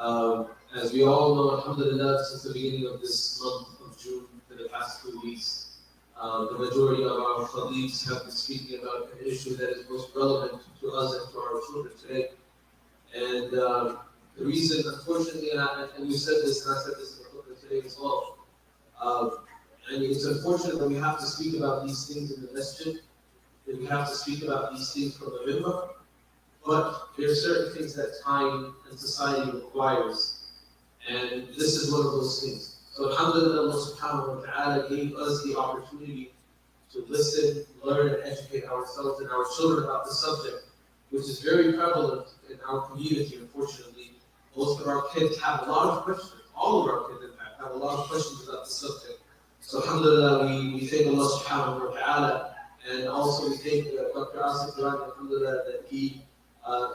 As we all know, alhamdulillah, since the beginning of this month of June, for the past 2 weeks, the majority of our colleagues have been speaking about an issue that is most relevant to us and to our children today. And the reason, unfortunately, and you said this, and I said this in the book today as well, uh, and it's unfortunate that we have to speak about these things in the masjid, that we have to speak about these things from the minbar, but there are certain things that time and society requires, and this is one of those things. So alhamdulillah, Allah subhanahu wa ta'ala gave us the opportunity to listen, learn, and educate ourselves and our children about the subject, which is very prevalent in our community, unfortunately. Most of our kids have a lot of questions. All of our kids, in fact, have a lot of questions about the subject. So alhamdulillah, we thank Allah subhanahu wa ta'ala, and also we thank Dr. Asif Hirani, alhamdulillah, that he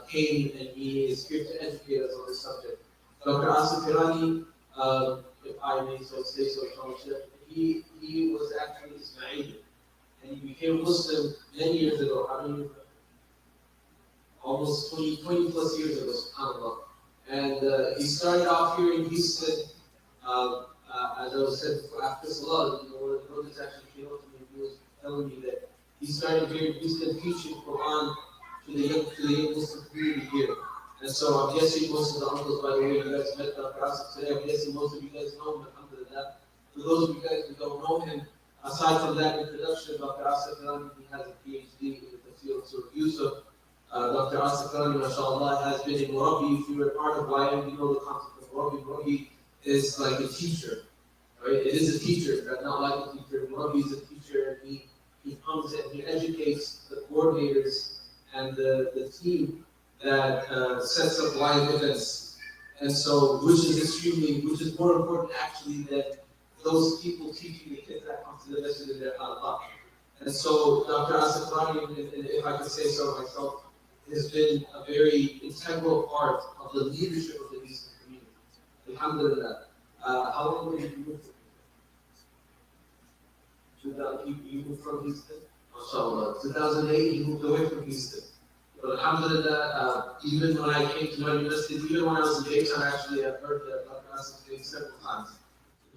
came and he is here to educate us on this subject. Dr. Asif Hirani, if I may so say so, he was actually Ismaili, and he became Muslim many years ago. I mean, almost 20 plus years ago, subhanAllah. And he started off here in Houston, as I was said before, after Salah, one of the brothers actually came up to me and he was telling me that he started here in Houston teaching Quran to the young Muslim community here. And so I'm guessing most of the uncles, by the way, you guys met Dr. Asif today, I'm guessing most of you guys know him, alhamdulillah. For those of you guys who don't know him, aside from that introduction, Dr. Asif Hirani, he has a PhD in the field of Surah Yusuf. Dr. Asif Hirani, mashallah, has been a Murabi. If you were part of YM, you know the concept of Murabi. Murabi is like a teacher, right? It is a teacher, but not like a teacher. Murabi is a teacher, and he comes and he educates the coordinators and the team that sets up live events. And so, which is more important actually than those people teaching the kids that come to the masjid in their halaqah. And so, Dr. Asif Hirani, if I could say so myself, has been a very integral part of the leadership of the Muslim community. Alhamdulillah. How long did you move from Houston? You moved from Houston? MashaAllah. 2008, you moved away from Houston. But alhamdulillah, even when I came to my university, even when I was in Dayton, actually, I've heard Dr. Asif name several times.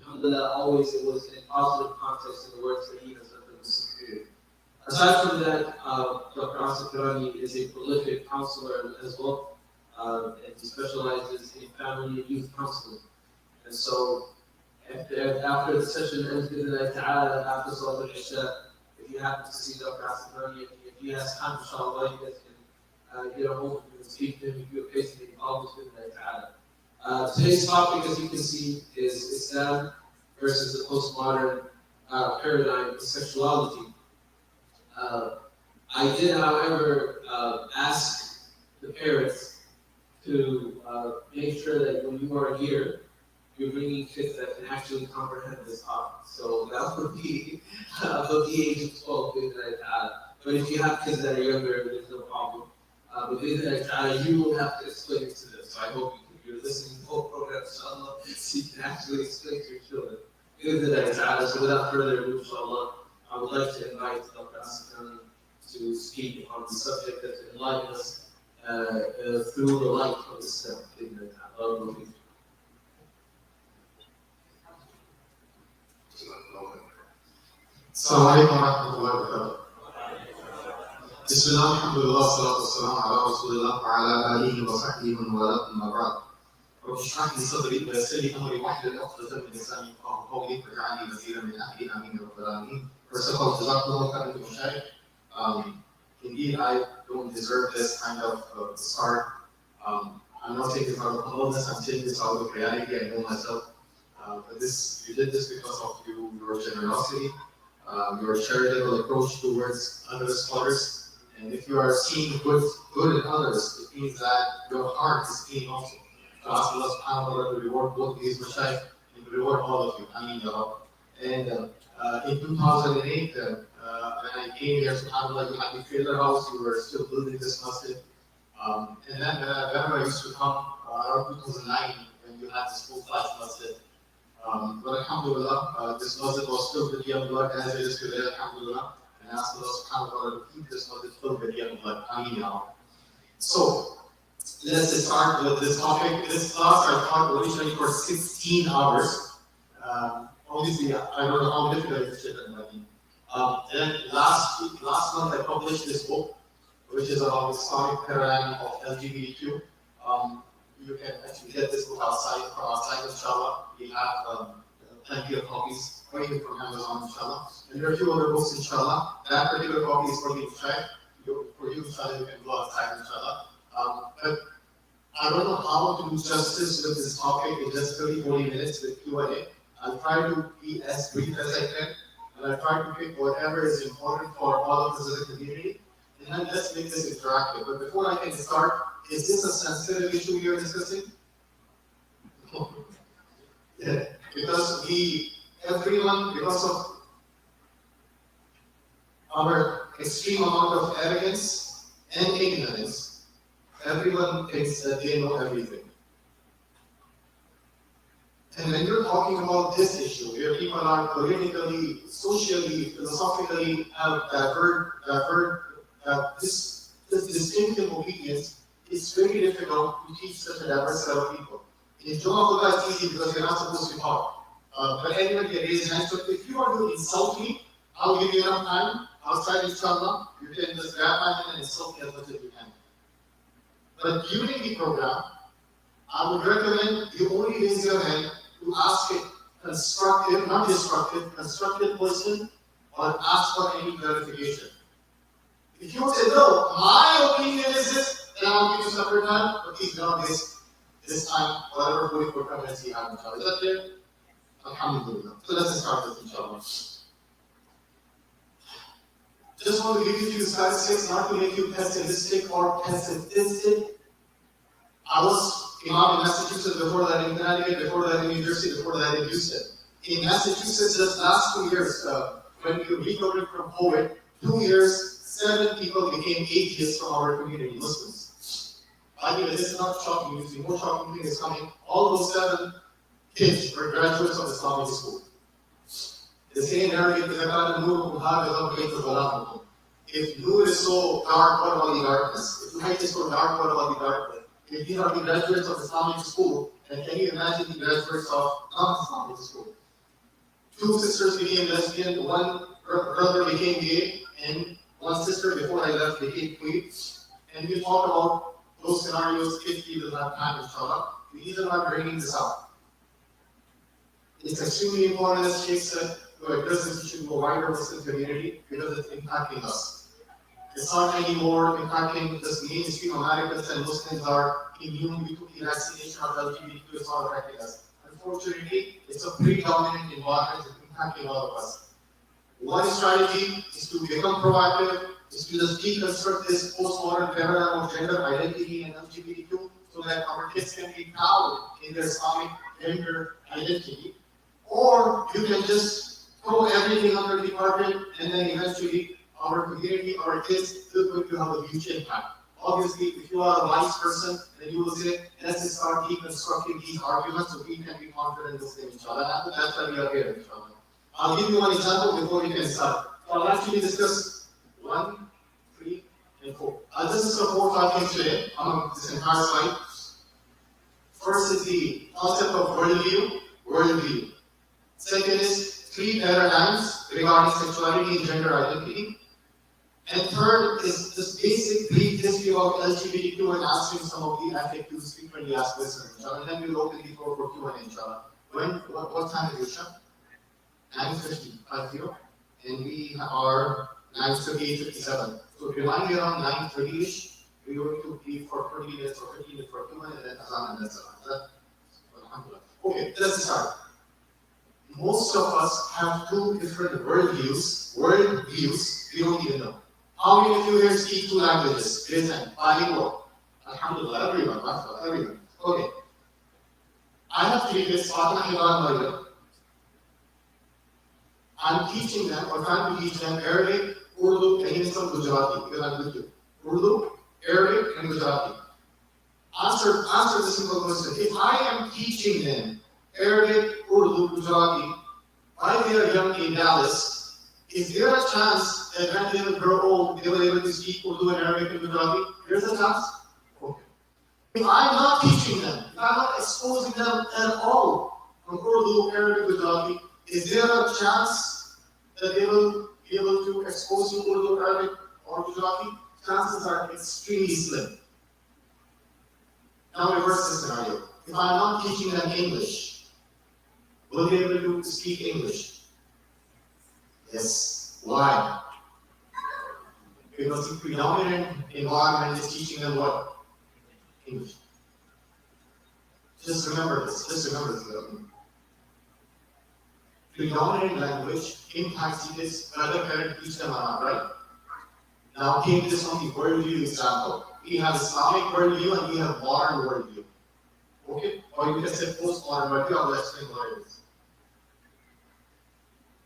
Alhamdulillah, always it was in positive context in the words that he has done for the Muslim community. Aside from that, Dr. Asif Hirani is a prolific counselor as well, and he specializes in family and youth counseling. And so, after the session ends, after Salat al-Isha, if you happen to see Dr. Asif Hirani, if he has time, inshallah, you guys can get a hold of him and speak to him if you're facing any problems with that. Today's topic, as you can see, is Islam versus the postmodern paradigm of sexuality. I did, however, ask the parents to make sure that when you are here, you're bringing kids that can actually comprehend this topic. So that would be above the age of 12, but if you have kids that are younger, there's no problem. But you will have to explain it to them. So I hope you're listening to the whole program, inshallah, so you can actually explain to your children. So without further ado, inshallah, I would like to invite Dr. Asif Hirani to speak on the subject that enlighten us through the light of Islam. السلام عليكم ورحمة الله وبركاته. بسم الله الحمد لله والصلاة والسلام على رسول الله وعلى آله وصحبه ومن والاه أما بعد. رب اشرح لي صدري ويسر لي أمري واحلل عقدة من لساني يفقهوا قولي واجعلني وزيرا من أهلي آمين يا رب العالمين. First of all, Jazakallah khairan to Mashaykh. Indeed, I don't deserve this kind of start. I'm not taking this out of humbleness, I'm taking this out of reality. I know myself. But you did this because of your generosity, your charitable approach towards other scholars. And if you are seeing good in others, it means that your heart is clean also. So ask Allah subhanahu wa ta'ala to reward both these Mashaykh and to reward all of you. Ameen ya Rabb. And in 2008, when I came here, subhanAllah, you had the trailer house, you were still building this masjid. And then whenever I used to come, around 2009, when you had this full-fledged masjid. But alhamdulillah, this masjid was filled with young blood as it is today, alhamdulillah. And ask Allah subhanahu wa ta'ala to keep this masjid filled with young blood. Ameen ya Rabb. So, let's start with this topic. This class I taught originally for 16 hours. Obviously, I don't know how difficult it is to learn. And last month I published this book, which is about Islamic paradigm of LGBTQ. You can actually get this book from outside, inshallah. We have plenty of copies waiting from Amazon, inshallah. And there are a few other books, inshallah. That particular copy is for you to check. For you, inshallah, you can go outside, inshallah. But I don't know how to do justice with this topic in just 30-40 minutes with Q&A. I'll try to be as brief as I can, and I'll try to pick whatever is important for all of us as a community. And then let's make this interactive. But before I can start, is this a sensitive issue we are discussing? Yeah, because because of our extreme amount of arrogance and ignorance, everyone thinks that they know everything. And when you're talking about this issue, where people are politically, socially, philosophically have this distinctive opinions, it's very difficult to teach such a diverse set of people. In Jum'ah it's easy because you're not supposed to talk. But anybody can raise hands. So if you want to insult me, I'll give you enough time. Outside, inshallah, you can just grab my hand and insult me as much as you can. But during the program, I would recommend you only raise your hand to ask a constructive, not destructive, constructive question, or ask for any clarification. If you say, no, my opinion is this, then I'll give you separate time, but please don't this time, whatever 44 minutes you have, inshallah. Is that clear? Alhamdulillah. So let's start this, inshallah. Just want to give you a few statistics, not to make you pessimistic or pessimistic. I was imam in Massachusetts, before that in Connecticut, before that in New Jersey, before that in Houston. In Massachusetts, just last 2 years, when we recovered from COVID, 2 years, 7 people became atheists from our community, Muslims. I mean, this is not shocking news. The more shocking thing is coming. All those 7 kids were graduates of Islamic school. They say in Arabic, if Nur is so dark, what about the darkness? If light is so dark, what about the darkness? If these are the graduates of Islamic school, then can you imagine the graduates of non-Islamic school? 2 sisters became lesbian, 1 brother became gay, and 1 sister before I left became queer. And we talk about those scenarios if we will have time, inshallah. The reason why I'm bringing this up, it's extremely important, as Sheikh said, to address this issue to a wider Muslim community because it's impacting us. It's not anymore impacting just mainstream Americans and Muslims are immune. We took the vaccination of LGBTQ, it's not affecting us. Unfortunately, it's a predominant environment that's impacting all of us. One strategy is to become proactive, is to just deconstruct this postmodern paradigm of gender identity and LGBTQ so that our kids can be proud in their Islamic gender identity. Or you can just throw everything under the carpet and then eventually our community, our kids, is going to have a huge impact. Obviously, if you are a wise person, then you will say, let's start deconstructing these arguments so we can be confident in this thing, inshallah. And that's why we are here, inshallah. I'll give you one example before we can start. So I'll actually discuss 1, 3, and 4. I'll just discuss 4 or 5 things today on this entire slide. First is the concept of worldview. Second is 3 paradigms regarding sexuality and gender identity. And third is this basic brief history of LGBTQ and answering some of the FAQs frequently asked questions, inshallah. And then we'll open the floor for Q&A, inshallah. What time is it, Shah? 9:50, and we are 9:58:57. So remind me around 9:30ish, we're going to be for 30 minutes or 15 minutes for Q&A and then Azan and then Salah. Okay, let's start. Most of us have 2 different worldviews, we don't even know. How many of you here speak 2 languages? Raise hand. Bilingual. Alhamdulillah, everyone. Okay. I have 3 kids, Asif Hirani. I'm teaching them, or trying to teach them Arabic, Urdu, and even some Gujarati, because I'm with you. Urdu, Arabic, and Gujarati. Answer the simple question. If I am teaching them Arabic, Urdu, Gujarati, while they are young in Dallas, is there a chance that when they will grow old, they will be able to speak Urdu and Arabic and Gujarati? There's a chance? Okay. If I'm not teaching them, if I'm not exposing them at all from Urdu, Arabic, Gujarati, is there a chance that they will be able to expose you Urdu, Arabic, or Gujarati? Chances are extremely slim. Now reverse this scenario. If I'm not teaching them English, will they be able to speak English? Yes. Why? Because the predominant environment is teaching them what? English. Just remember this. Predominant language impacts this, whether parent teach them or not, right? Now take this from the worldview example. We have Islamic worldview and we have modern worldview. Okay? Or you can say post-modern worldview, I will explain what it is.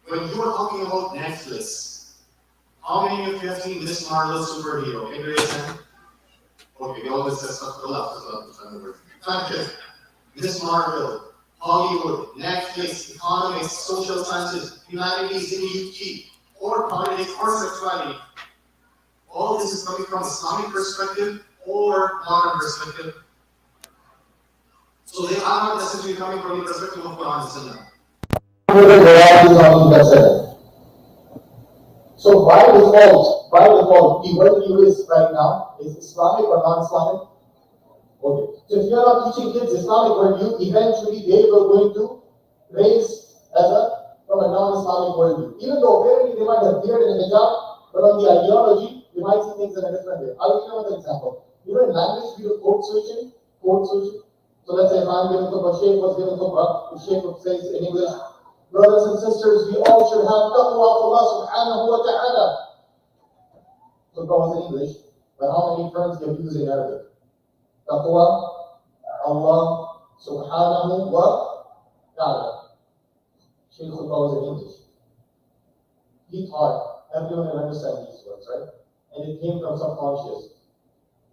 When you are talking about Netflix, how many of you have seen this Marvel superhero? Can you raise hand? Okay, we always say stuff to the left. This Marvel, Hollywood, Netflix, economics, social sciences, humanities, UT, or politics, or sexuality. All this is coming from Islamic perspective or modern perspective. So they are not necessarily coming from the perspective of Quran and Sunnah. So by default, the worldview is right now is Islamic or non-Islamic? Okay. So if you are not teaching kids Islamic worldview, eventually they will going to raise from a non-Islamic worldview. Even though apparently they might have beard and hijab, but on the ideology, you might see things in a different way. I'll give you another example. You know in language we do code switching. So let's say if I'm given khutbah, Shaykh was given khutbah, the Shaykh says in English, brothers and sisters, we all should have taqwa of Allah subhanahu wa ta'ala. Khutbah was in English, but how many terms get used in Arabic? Taqwa, Allah subhanahu wa ta'ala. Shaykh khutbah was in English. He thought everyone will understand these words, right? And it came from subconscious.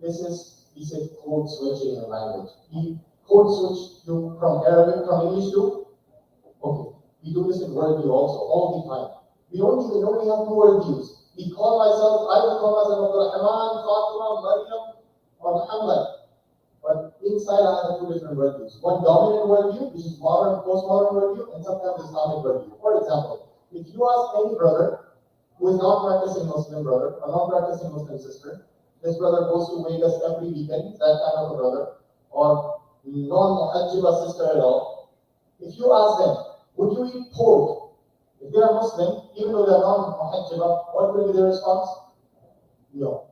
This is, we say, code switching in language. He code switched you from Arabic, from English to, okay. We do this in worldview also, all the time. We don't even know we have two worldviews. I will call myself Abdul Rahman, Fatima, Maryam, or Muhammad. But inside I have two different worldviews. One dominant worldview, which is modern, postmodern worldview, and sometimes Islamic worldview. For example, if you ask any brother who is not practicing Muslim brother, or not practicing Muslim sister, this brother goes to Vegas every weekend, that kind of a brother, or non-muhajjiba sister at all. If you ask them, would you eat pork? If they are Muslim, even though they are non-muhajjiba, what will be their response? No.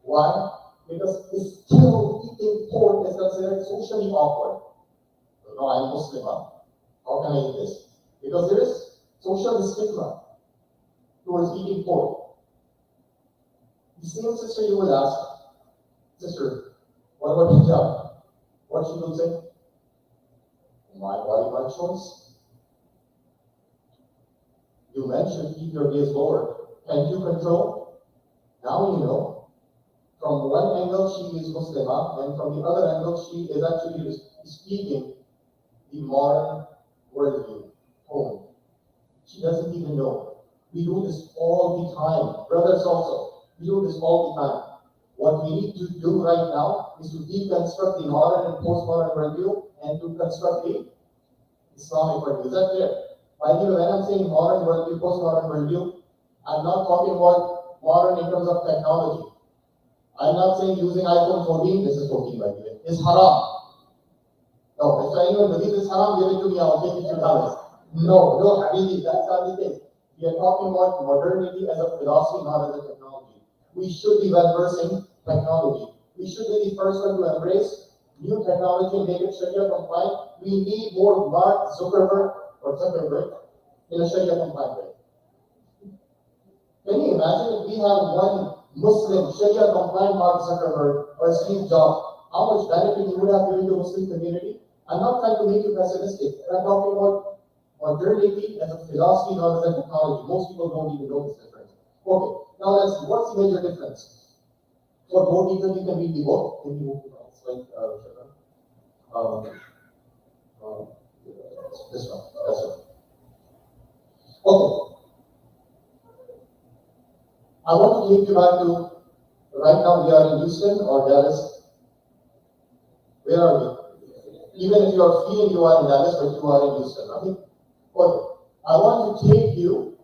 Why? Because still eating pork is considered socially awkward. No, I'm Muslim. How can I eat this? Because there is social stigma towards eating pork. The same sister you will ask, sister, what about hijab? What she will say? My body, my choice. You mentioned keep your gaze lower. Can you control? Now you know. From one angle she is Muslimah, and from the other angle she is actually speaking the modern worldview, home. She doesn't even know. We do this all the time. Brothers also, we do this all the time. What we need to do right now is to deconstruct the modern and postmodern worldview and to construct the Islamic worldview. Is that clear? By the way, when I'm saying modern worldview, postmodern worldview, I'm not talking about modern in terms of technology. I'm not saying using iPhone 14, this is 14 by the way, is haram. No, if anyone believes it's haram, give it to me, I'll take it to $2. No, habibi, that's not the thing. We are talking about modernity as a philosophy, not as a technology. We should be well-versed technology. We should be the first one to embrace new technology and make it Sharia compliant. We need more Mark Zuckerberg in a Sharia compliant way. Can you imagine if we have one Muslim Sharia compliant Mark Zuckerberg or Steve Jobs, how much benefit he would have given to the Muslim community? I'm not trying to make you pessimistic, and I'm talking about modernity as a philosophy, not as a technology. Most people don't even know this difference. Okay, now let's see, what's the major difference? For more detail, you can read the book. Can you move to the next slide, this one, that's it. Okay. I want to take you back to, right now we are in Houston or Dallas. Where are we? Even if you are feeling you are in Dallas, but you are in Houston, okay? Okay. I want to take you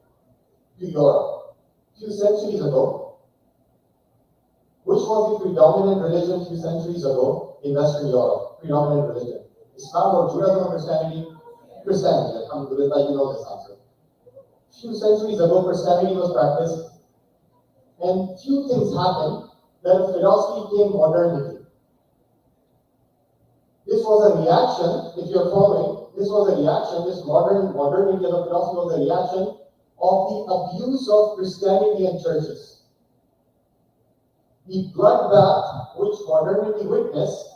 to Europe. A few centuries ago, which was the predominant religion a few centuries ago in Western Europe? Predominant religion. Islam or Judaism or Christianity? Christianity. Alhamdulillah, you know this answer. A few centuries ago, Christianity was practiced, and few things happened that philosophy came modernity. This was a reaction, if you're following, this modernity of philosophy was a reaction of the abuse of Christianity and churches. The bloodbath which modernity witnessed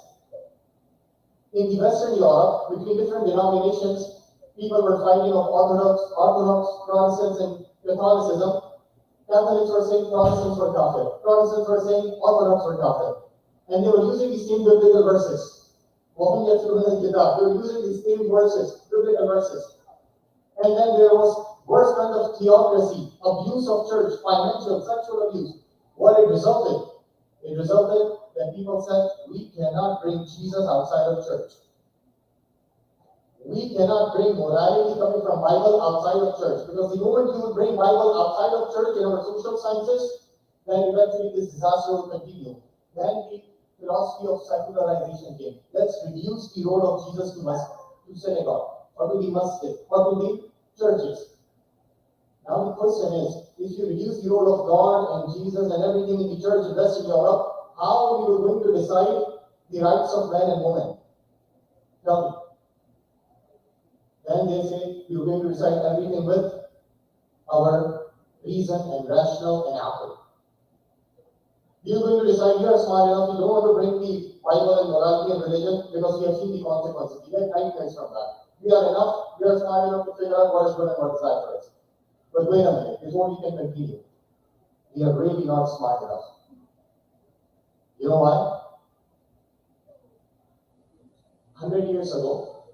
in the Western Europe between different denominations, people were fighting of Orthodox, Protestants, and Catholicism. Catholics were saying Protestants were kafir. Protestants were saying Orthodox were kafir. And they were using the same biblical verses. They were using the same verses, biblical verses. And then there was worse kind of theocracy, abuse of church, financial, sexual abuse. What it resulted? It resulted that people said, we cannot bring Jesus outside of church. We cannot bring morality coming from Bible outside of church. Because the moment you will bring Bible outside of church in our social sciences, then eventually this disaster will continue. Then the philosophy of secularization came. Let's reduce the role of Jesus to synagogue, or to the masjid, or to the churches. Now the question is, if you reduce the role of God and Jesus and everything in the church in Western Europe, how are you going to decide the rights of men and women? Tell me. Then they say, you're going to decide everything with our reason and rational and apple. You're going to decide you are smart enough, you don't want to bring the Bible and morality and religion because you have seen the consequences. You get nightmares from that. We are smart enough to figure out what is good and what is bad for us. But wait a minute, before we can continue, we are really not smart enough. You know why? 100 years ago,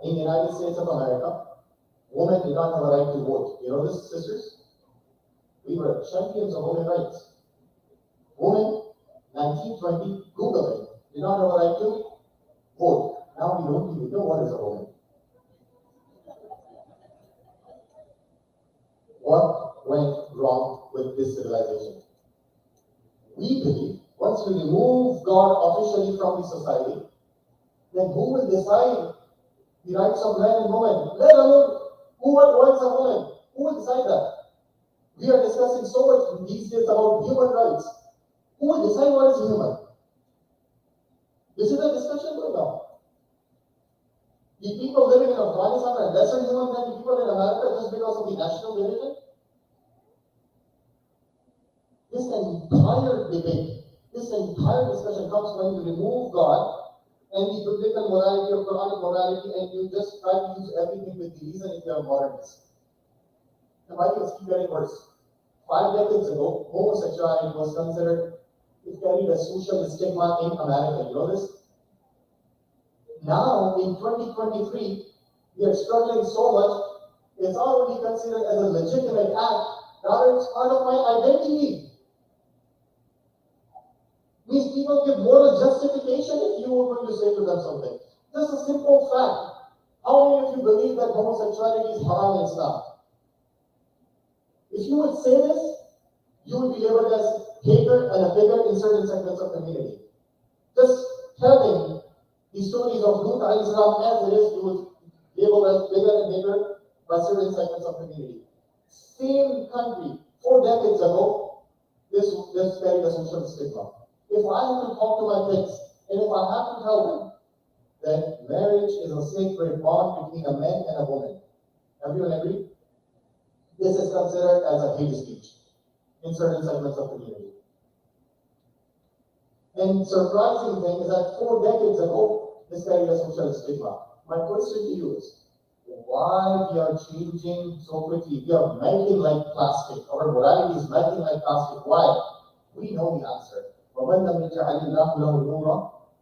in the United States of America, women did not have a right to vote. You know this, sisters? We were champions of women's rights. Women, 1920, Google it, did not have a right to vote. Now we don't even know what is a woman. What went wrong with this civilization? We believe once you remove God officially from the society, then who will decide the rights of men and women? Let alone who wants a woman? Who will decide that? We are discussing so much these days about human rights. Who will decide what is human? This is a discussion going on. The people living in Afghanistan are lesser human than the people in America just because of the national division? This entire debate, this entire discussion comes when you remove God and the biblical morality or Quranic morality and you just try to use everything with the reason if you are modernist. The Bible keeps getting worse. 5 decades ago, homosexuality was considered, it carried a social stigma in America. You know this? Now, in 2023, we are struggling so much, it's already considered as a legitimate act. Rather, it's part of my identity. Means people give moral justification if you were going to say to them something. Just a simple fact. How many of you believe that homosexuality is haram in Islam? If you would say this, you would be labeled as hater and a bigot in certain segments of the community. Just telling the stories of Lut alayhi salam as it is, you would label as bigot and hater by certain segments of the community. Same country, 4 decades ago, this carried a social stigma. If I have to talk to my kids, and if I have to tell them that marriage is a sacred bond between a man and a woman, everyone agree? This is considered as a hate speech in certain segments of the community. And surprising thing is that 4 decades ago, this carried a social stigma. My question to you is, why we are changing so quickly? We are melting like plastic. Our morality is melting like plastic. Why? We know the answer. وَمَنْ لَمْ يَجْعَلِ اللَّهُ لَهُ نُورًا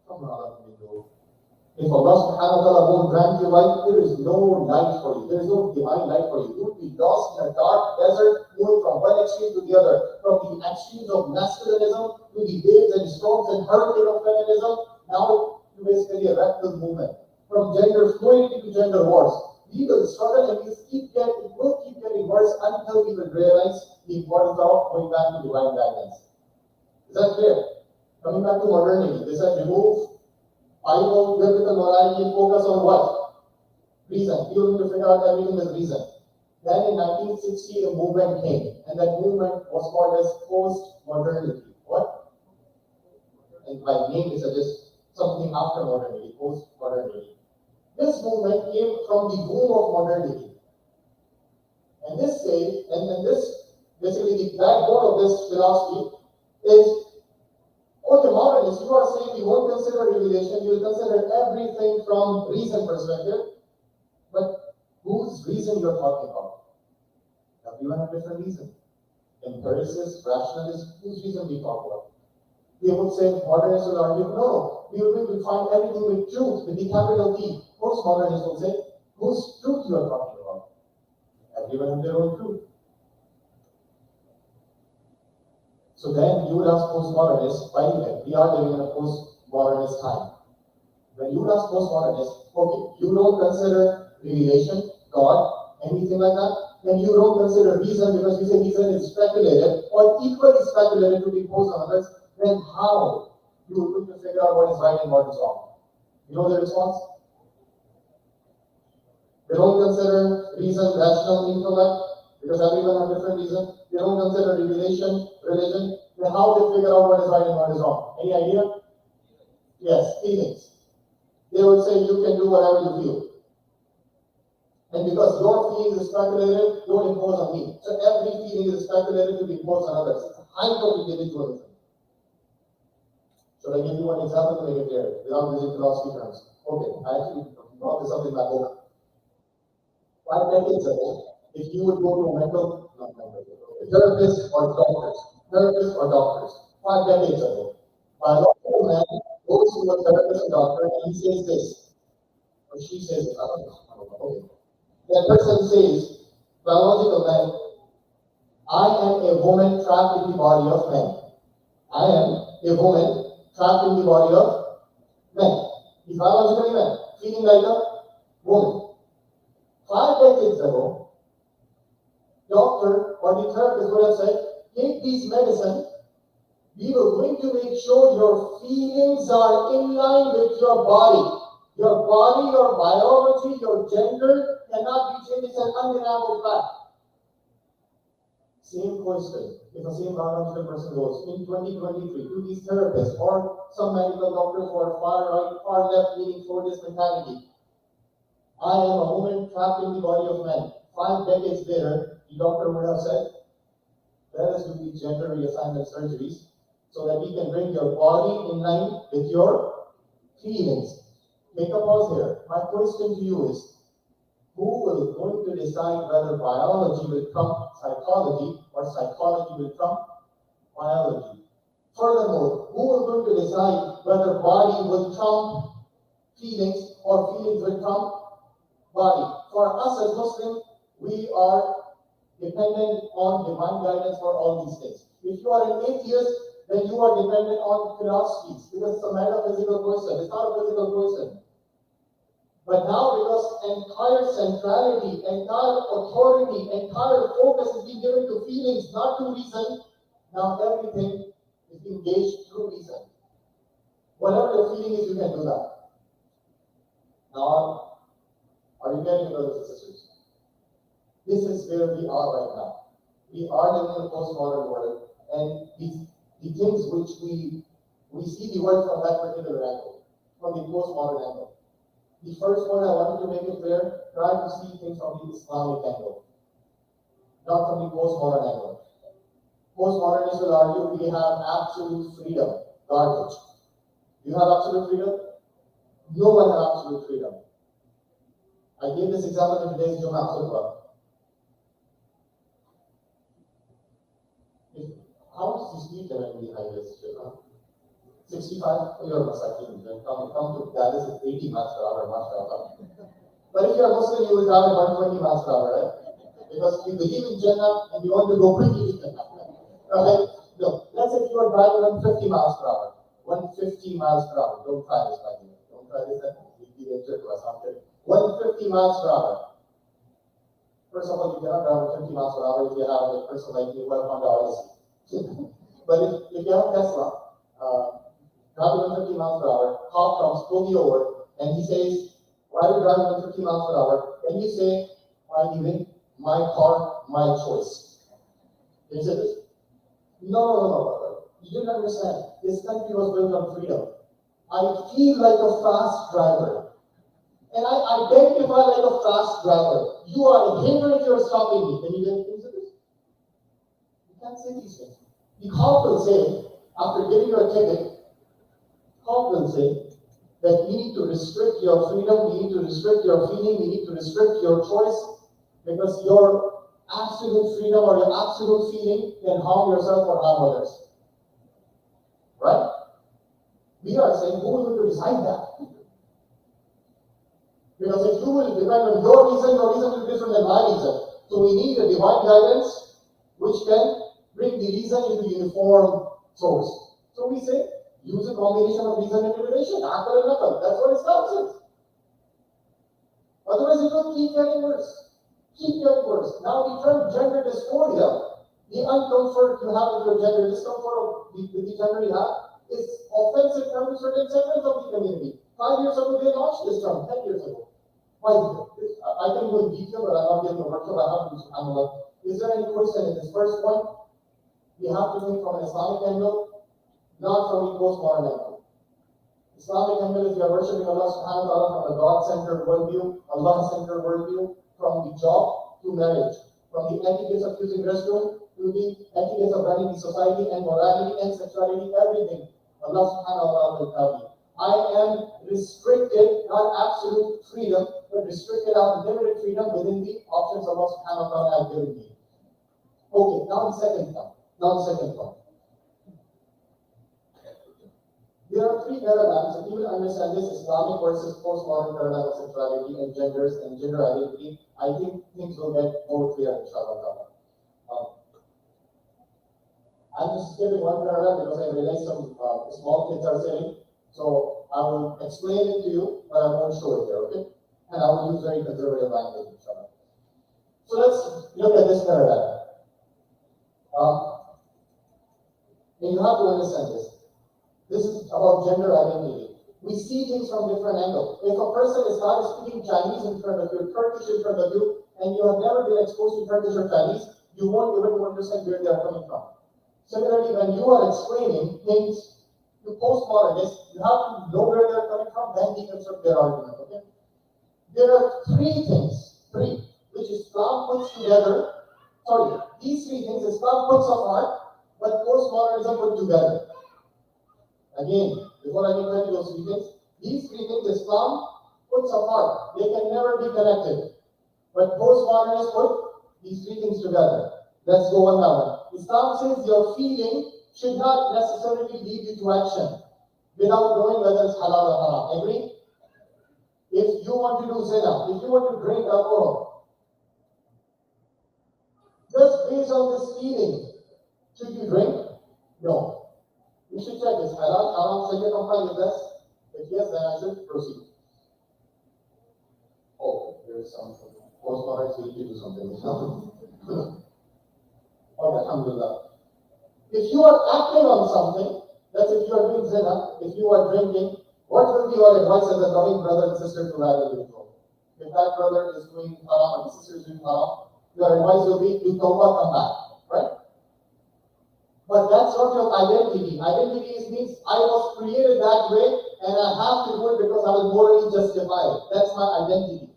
فَمَا لَهُ مِنْ نُورٍ. If Allah subhanahu wa ta'ala won't grant you light, there is no light for you. There is no divine light for you. You would be lost in a dark desert, moving from one extreme to the other. From the extremes of masculinism to the waves and storms and hurricane of feminism. Now, to to basically a radical movement, from gender fluidity to gender wars. We will struggle and it will keep getting worse until we will realize the importance of going back to divine guidance. Is that clear? Coming back to modernity, they said remove Bible, biblical morality and focus on what? Reason. People need to figure out everything with reason. Then in 1960, a movement came, and that movement was called as post-modernity. What? And by name, it suggests something after modernity, post-modernity. This movement came from the womb of modernity. And this say, and this, basically the backbone of this philosophy is, okay, modernists, you are saying you won't consider revelation, you will consider everything from reason perspective, but whose reason you are talking about? Everyone has different reason. Empiricists, rationalists, whose reason we talk about? They would say, modernists will argue, no, we will find everything with truth, with the capital T. Postmodernists will say, whose truth you are talking about? Everyone has their own truth. So then you would ask postmodernists, by the way, we are living in a postmodernist time. When you would ask postmodernists, okay, you don't consider revelation, God, anything like that, then you don't consider reason because you say reason is speculative or equally speculative to be imposed on others, then how you will going to figure out what is right and what is wrong? You know the response? They don't consider reason, rational intellect, because everyone has different reason. They don't consider revelation, religion. Then how they figure out what is right and what is wrong? Any idea? Yes, feelings. They would say you can do whatever you feel. And because your feelings is speculative, don't impose on me. So every feeling is speculative to be imposed on others. It's a height of individualism. Should I give you one example to make it clear without using philosophy terms? Okay, I actually brought this up in my book. 5 decades ago, if you would go to a therapist or doctors, 5 decades ago, biological man goes to a therapist and doctor and he says this, or she says it, I don't know, okay. That person says, biological man, I am a woman trapped in the body of man. I am a woman trapped in the body of man. He's biologically man, feeling like a woman. 5 decades ago, doctor or the therapist would have said, take these medicine, we are going to make sure your feelings are in line with your body. Your body, your biology, your gender cannot be changed. It's an undeniable fact. Same question. If a same biological person goes in 2023 to these therapists or some medical doctors who are far right, far left leaning for this mentality, I am a woman trapped in the body of man. 5 decades later, the doctor would have said, let us do the gender reassignment surgeries so that we can bring your body in line with your feelings. Take a pause here. My question to you is, who is going to decide whether biology will trump psychology or psychology will trump biology? Furthermore, who is going to decide whether body will trump feelings or feelings will trump body? For us as Muslims, we are dependent on divine guidance for all these things. If you are an atheist, then you are dependent on philosophies because it's a metaphysical person. It's not a physical person. But now, because entire centrality, entire authority, entire focus is being given to feelings, not to reason, now everything is being gauged through reason. Whatever your feeling is, you can do that. Now, are you getting it, brothers and sisters? This is where we are right now. We are living in a postmodern world, and the things which we see the world from that particular angle, from the postmodern angle. The first one I wanted to make it clear, try to see things from the Islamic angle, not from the postmodern angle. Postmodernists will argue we have absolute freedom. Garbage. You have absolute freedom? No one has absolute freedom. I gave this example in today's Jummah khutbah. How much is speed limit in the highways? 65? You're Masakin. Come to Dallas at 80 miles per hour, mashallah. But if you're a Muslim, you will drive at 120 miles per hour, right? Because you believe in Jannah and you want to go quickly to Jannah. Okay? No. Let's say you are driving 150 miles per hour. 150 miles per hour. Don't try this, by the way. try this and he'd be injured to us after 150 miles per hour. First of all, you cannot drive 50 miles per hour if you have a person like me, well Honda Odyssey. But if you have Tesla, driving 150 miles per hour, cop comes, pull you over, and he says, why are you driving 150 miles per hour? And you say, I'm giving my car my choice. Can you say this? No. You didn't understand. This country was built on freedom. I feel like a fast driver. And I identify like a fast driver. You are a hindrance if you're stopping me. Can you get into this? You can't say these things. The cop will say, after giving you a ticket, cop will say that we need to restrict your freedom, we need to restrict your feeling, we need to restrict your choice, because your absolute freedom or your absolute feeling can harm yourself or harm others. Right? We are saying, who is going to decide that? Because if you will depend on your reason will be different than my reason. So we need a divine guidance which can bring the reason into uniform source. So we say, use a combination of reason and revelation, akal and nakal. That's what Islam says. Otherwise, it will keep getting worse. Keep getting worse. Now we turn gender dysphoria, the uncomfort you have with your gender, discomfort with the gender you have, is offensive term to certain segments of the community. 5 years ago, they launched this term, 10 years ago. Why? I can go in detail, but I'm not getting the workshop. I have to subhanAllah. Is there any question in this first point? We have to think from an Islamic angle, not from a postmodern angle. Islamic angle is we are worshipping Allah subhanahu wa ta'ala from a God-centered worldview, Allah-centered worldview, from the job to marriage, from the etiquettes of using restroom to the etiquettes of running the society and morality and sexuality, everything. Allah subhanahu wa ta'ala will tell you. I am restricted, not absolute freedom, but restricted of limited freedom within the options Allah subhanahu wa ta'ala has given me. Okay, now the second point. There are three paradigms. If you will understand this Islamic versus postmodern paradigm of sexuality and genders and gender identity, I think things will get more clear, inshallah. I'm just skipping one paradigm because I realized some small kids are saying. So I will explain it to you, but I won't show it here, okay? And I will use very conservative language, inshallah. So let's look at this paradigm. And you have to understand this. This is about gender identity. We see things from different angles. If a person is not speaking Chinese in front of you, Turkish in front of you, and you have never been exposed to Turkish or Chinese, you won't be able to understand where they are coming from. Similarly, when you are explaining things to postmodernists, you have to know where they are coming from, then deconstruct their argument, okay? There are three things, which Islam puts together. These three things Islam puts apart, but postmodernism put together. Again, before I get into those three things, these three things Islam puts apart. They can never be connected. But postmodernists put these three things together. Let's go one by one. Islam says your feeling should not necessarily lead you to action without knowing whether it's halal or haram. Agree? If you want to do zina, if you want to drink alcohol, just based on this feeling, should you drink? No. You should check this halal, haram, Sharia compliant with this. If yes, then I should proceed. Oh, there is something. Postmodernists will do something. Okay, alhamdulillah. If you are acting on something, that's if you are doing zina, if you are drinking, what will be your advice as a loving brother and sister to that individual? If that brother is doing haram and the sister is doing haram, your advice will be, do tawbah, come back, right? But that's not your identity. Identity means I was created that way and I have to do it because I will morally justify it. That's my identity.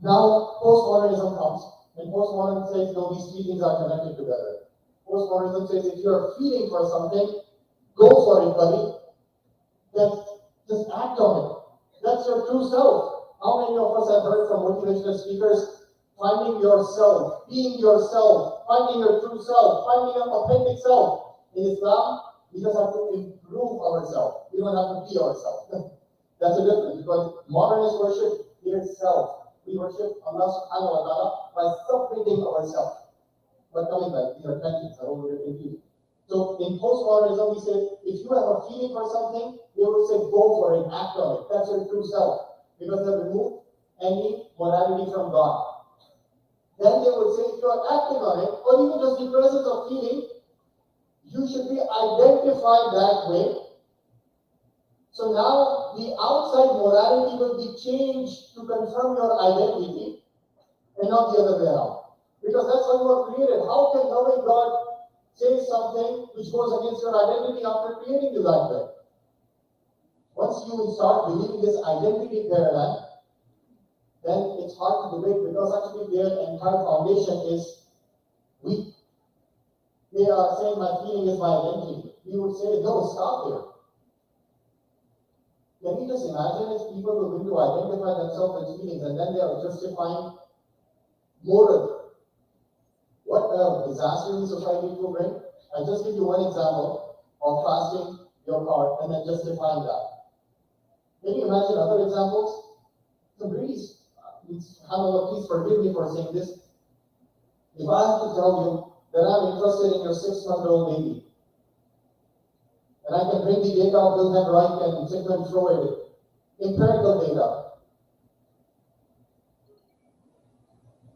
Now, postmodernism comes, and postmodernism says, no, these three things are connected together. Postmodernism says, if you're feeling for something, go for it, buddy. Just act on it. That's your true self. How many of us have heard from motivational speakers, finding yourself, being yourself, finding your true self, finding your authentic self? In Islam, we just have to improve ourselves. We don't have to be ourselves. That's the difference, because modernists worship their self. We worship Allah subhanahu wa ta'ala by submitting ourselves. But coming back, these are tactics, I don't want to confuse. So in postmodernism, we say, if you have a feeling for something, they would say, go for it, act on it. That's your true self. Because they remove any morality from God. Then they would say, if you are acting on it, or even just the presence of feeling, you should be identified that way. So now the outside morality will be changed to confirm your identity and not the other way around. Because that's how you are created. How can loving God say something which goes against your identity after creating you that way? Once you start believing this identity paradigm, then it's hard to debate because actually their entire foundation is weak. They are saying my feeling is my identity. We would say, no, stop here. Can you just imagine if people were going to identify themselves with feelings and then they are justifying morally what a disaster in society it will bring? I'll just give you one example of fasting your heart and then justifying that. Can you imagine other examples? The breeze. Subhanallah, please forgive me for saying this. If I have to tell you that I'm interested in your 6-month-old baby, and I can bring the data of Wilhelm Reich and Sigmund Freud, empirical data,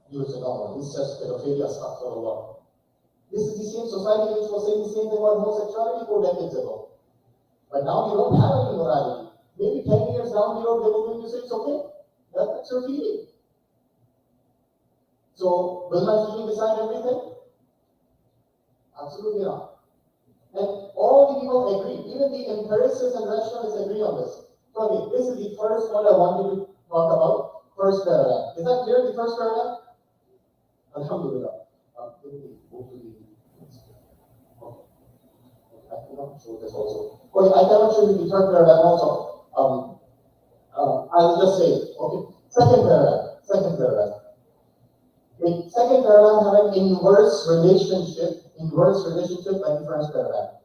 you would say, no, this is just pedophilia, astaghfirullah. This is the same society which was saying the same thing about homosexuality 4 decades ago. But now you don't have any morality. Maybe 10 years down the road, they will going to say it's okay. That's your feeling. So, will my feeling decide everything? Absolutely not. And all the people agree, even the empiricists and rationalists agree on this. So, okay, this is the first one I wanted to talk about, first paradigm. Is that clear, the first paradigm? Alhamdulillah. I cannot show this also. Okay, I cannot show you the third paradigm also. I'll just say, okay, second paradigm. The second paradigm have an inverse relationship like the first paradigm.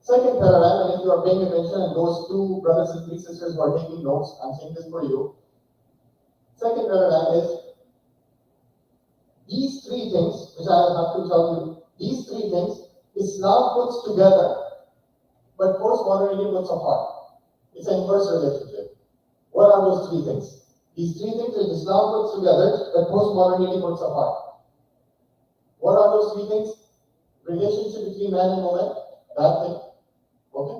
Second paradigm, and if you are paying attention, and those two brothers and three sisters who are taking notes, I'm saying this for you. Second paradigm is these three things, which I have to tell you, these three things, Islam puts together, but postmodernity puts apart. It's an inverse relationship. What are those three things? These three things that Islam puts together, but postmodernity puts apart. What are those three things? Relationship between man and woman, that thing. Okay?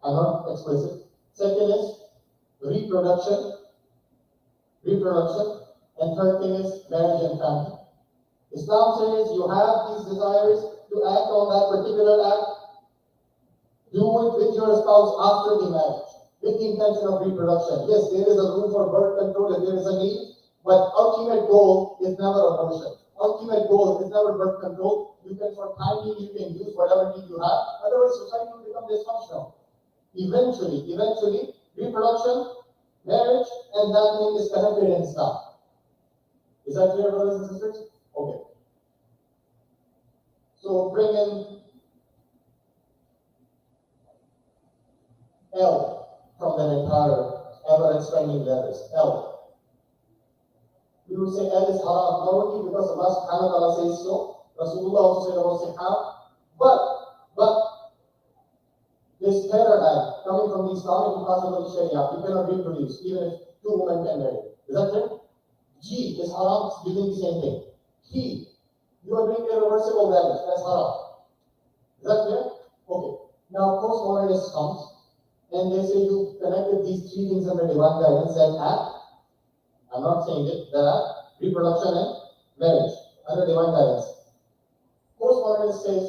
I'm not explicit. Second is reproduction. And third thing is marriage and family. Islam says you have these desires to act on that particular act. Do it with your spouse after the marriage, with the intention of reproduction. Yes, there is a room for birth control if there is a need, but ultimate goal is never abortion. Ultimate goal is never birth control. You can, for time being, you can use whatever need you have. Otherwise, society will become dysfunctional. Eventually, reproduction, marriage, and that thing is connected in Islam. Is that clear, brothers and sisters? Okay. So bring in L from that entire ever-expanding letters. L. We would say L is haram, not only because Allah subhanahu wa ta'ala says so, Rasulullah also said about sihab, but this paradigm coming from the Islamic impossible Sharia, you cannot reproduce, even if two women can marry. Is that clear? G is haram, doing the same thing. He, you are doing irreversible damage, that's haram. Is that clear? Okay. Now, postmodernist comes and they say you connected these three things under divine guidance and act. I'm not saying it, there are reproduction and marriage under divine guidance. Postmodernist says,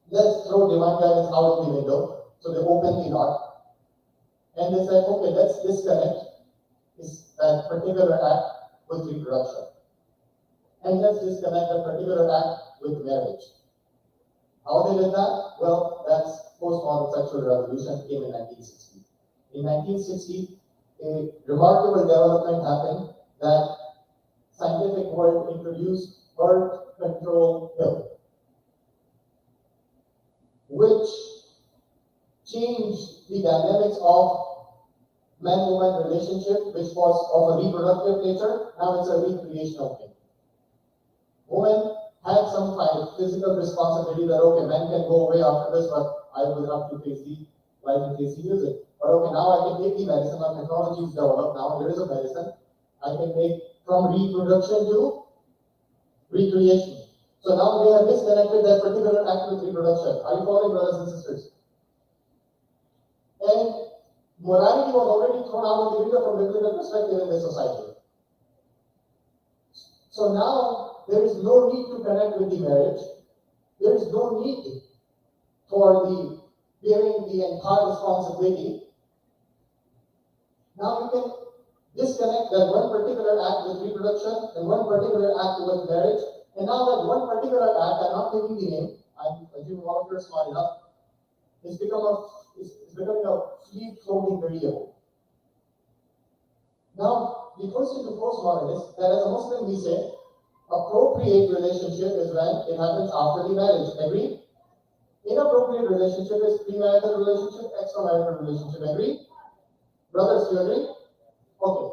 let's throw divine guidance out of the window. So they open the door and they say, okay, let's disconnect that particular act with reproduction. And let's disconnect that particular act with marriage. How they did that? Well, that's postmodern sexual revolution came in 1960. In 1960, a remarkable development happened that scientific world introduced birth control pill, which changed the dynamics of man-woman relationship, which was of a reproductive nature. Now it's a recreational thing. Women had some kind of physical responsibility that, okay, men can go away after this, but I will have to face the life and face the music. But okay, now I can make the medicine, now technology is developed, now there is a medicine. I can make from reproduction to recreation. So now they have disconnected that particular act with reproduction. Are you following, brothers and sisters? And morality was already thrown out of the window from biblical perspective in this society. So now there is no need to connect with the marriage. There is no need for the bearing the entire responsibility. Now you can disconnect that one particular act with reproduction and one particular act with marriage. And now that one particular act, I'm not taking the name, I'm assuming all of you are smart enough, it's becoming a free-floating variable. Now, the question to postmodernists that as a Muslim we say, appropriate relationship is when it happens after the marriage. Agree? Inappropriate relationship is premarital relationship, extramarital relationship. Agree? Brothers, you agree? Okay.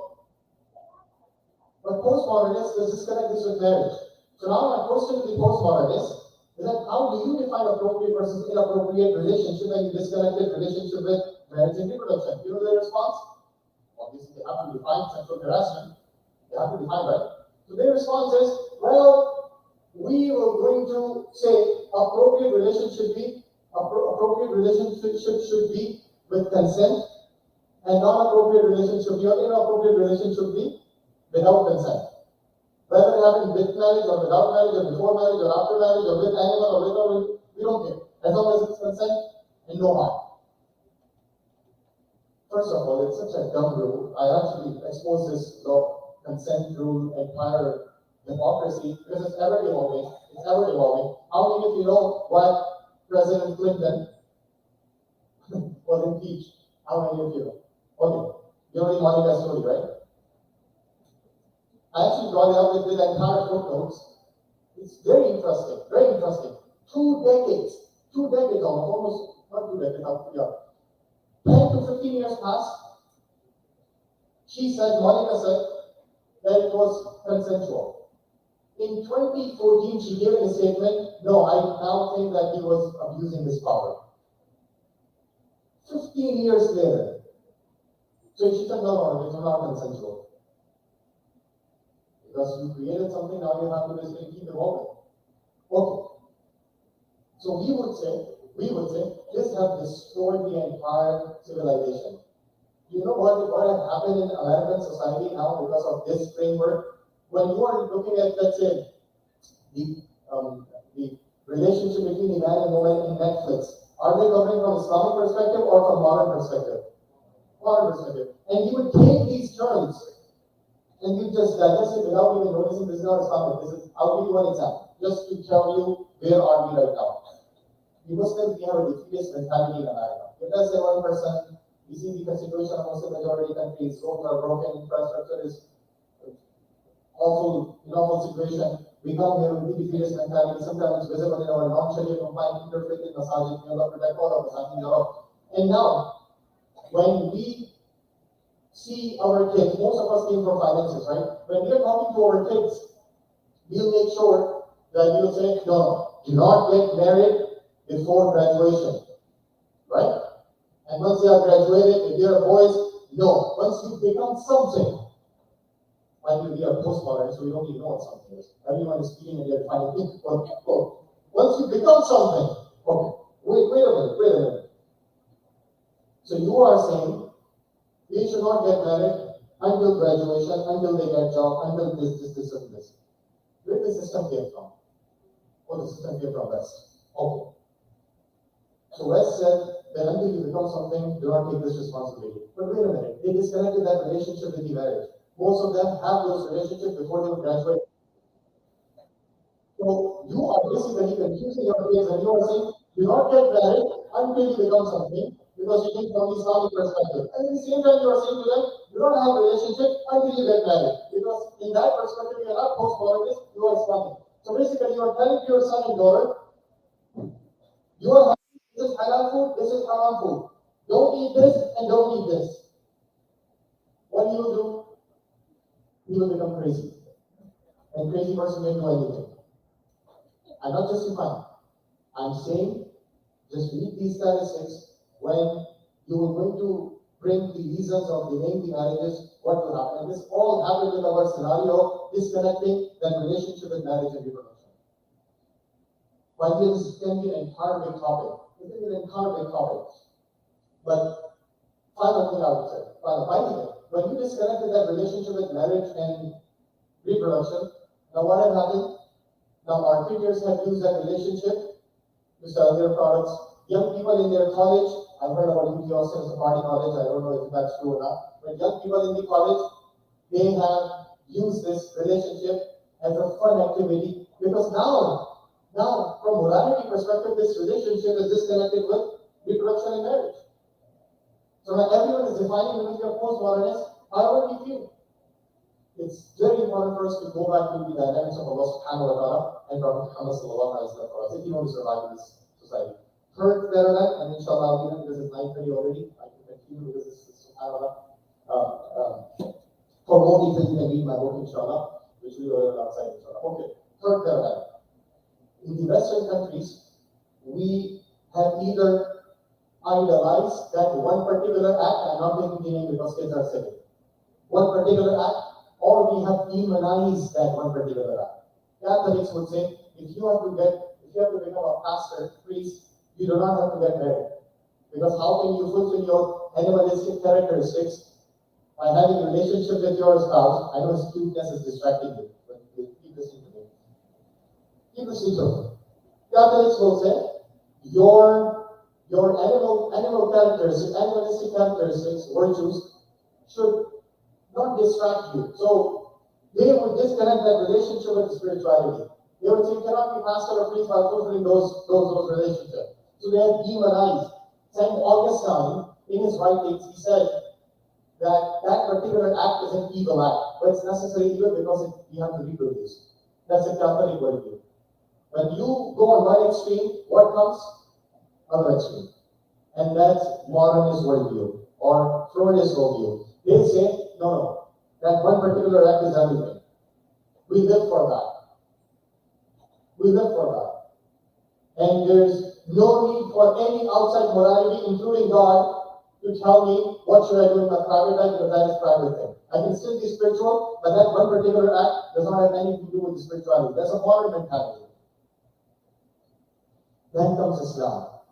But postmodernists, let's disconnect this with marriage. So now my question to the postmodernists is that how do you define appropriate versus inappropriate relationship and disconnected relationship with marriage and reproduction? You know their response? Obviously, they have to define sexual harassment. They have to define, right? So their response is, well, we were going to say appropriate relationship should be with consent, and non-appropriate relationship or inappropriate relationship should be without consent. Whether it happened with marriage or without marriage or before marriage or after marriage or with anyone or without, we don't care. As long as it's consent and no harm. First of all, it's such a dumb rule. I actually exposed this law consent rule entire hypocrisy because it's ever evolving. It's ever evolving. How many of you know why President Clinton was impeached? How many of you know? Okay, you know the Monica story, right? I actually brought it up with the entire footnotes. It's very interesting, very interesting. 2 decades almost, not 2 decades, yeah. 10 to 15 years passed. Monica said, that it was consensual. In 2014, she gave a statement, no, I now think that he was abusing his power. 15 years later. So she said, no, it was not consensual. Because you created something, now you have to basically keep evolving. Okay. So we would say, this have destroyed the entire civilization. You know what has happened in American society now because of this framework? When you are looking at, let's say, the relationship between the man and woman in Netflix, are they covering from Islamic perspective or from modern perspective? Modern perspective. And you would take these terms and you just digest it without even noticing this is not Islamic. I'll give you one example, just to tell you where are we right now. The Muslims, we have a defeatist mentality in America. If let's say 1%, you see the situation of Muslim majority countries, roads are broken, infrastructure is awful situation. We come here with the defeatist mentality, sometimes it's visible in our non-Sharia compliant interfaith in masajid, may Allah protect all of us, and now, when we see our kids, most of us came from finances, right? When we are talking to our kids, we'll make sure that we'll say, no, do not get married before graduation, right? And once they are graduated, if they are boys, no. Once you become something, like we are postmodern, so we don't even know what something is. Everyone is speaking and they're defining it. Once you become something, okay, wait a minute. So you are saying we should not get married until graduation, until they get job, until this. Where did the system came from? Oh, the system came from West. Okay. So West said that until you become something, do not take this responsibility. But wait a minute, they disconnected that relationship with the marriage. Most of them have those relationships before they graduate. So you are basically confusing your kids and you are saying, do not get married until you become something, because you think from the Islamic perspective. And at the same time, you are saying to them, you don't have a relationship until you get married. Because in that perspective, you are not post-modernist, you are Islamic. So basically, you are telling to your son and daughter, you are this is halal food, this is haram food. Don't eat this and don't eat this. What do? You will become crazy. And crazy person can't do anything. I'm not justifying. I'm saying, just read these statistics. When you were going to bring the reasons of delaying the marriages, what will happen? And this all happened with our scenario, disconnecting that relationship with marriage and reproduction. While this can be an entire big topic, it can be an entire big topic. But final thing I would say, by the way, when you disconnected that relationship with marriage and reproduction, now what had happened? Now marketers have used that relationship to sell their products. Young people in their college, I've heard about UT Austin as a party college, I don't know if that's true or not, but young people in the college, they have used this relationship as a fun activity because now from morality perspective, this relationship is disconnected with reproduction and marriage. So now everyone is defining when we are post-modernist, however we feel. It's very important for us to go back to the dynamics of Allah subhanahu wa ta'ala and Prophet Muhammad sallallahu alaihi wasallam for us if you want to survive in this society. Third paradigm, and inshallah I'll give it because it's 9:30 already. I can continue because this is subhanAllah. For more details, you can read my book, inshallah, which we will outside, inshallah. Okay, third paradigm. In the Western countries, we have either idolized that one particular act, I'm not taking the name because kids are saying one particular act, or we have demonized that one particular act. Catholics would say, if you have to become a pastor, priest, you do not have to get married. Because how can you fulfill your animalistic characteristics by having a relationship with your spouse? I know his cuteness is distracting you, but keep listening to me. Keep listening to me. Catholics will say, your animal characteristics, animalistic characteristics, virtues, should not distract you. So they would disconnect that relationship with spirituality. They would say you cannot be pastor or priest while fulfilling those relationships. So they have demonized. Saint Augustine, in his writings, he said that particular act is an evil act, but it's necessary evil because you have to reproduce. That's a Catholic worldview. When you go on one extreme, what comes? Other extreme. And that's modernist worldview or Freudist worldview. They say, no, that one particular act is everything. We live for that. We live for that. And there's no need for any outside morality, including God, to tell me what should I do in my private life because that is private thing. I can still be spiritual, but that one particular act does not have anything to do with the spirituality. That's a modern mentality. Then comes Islam.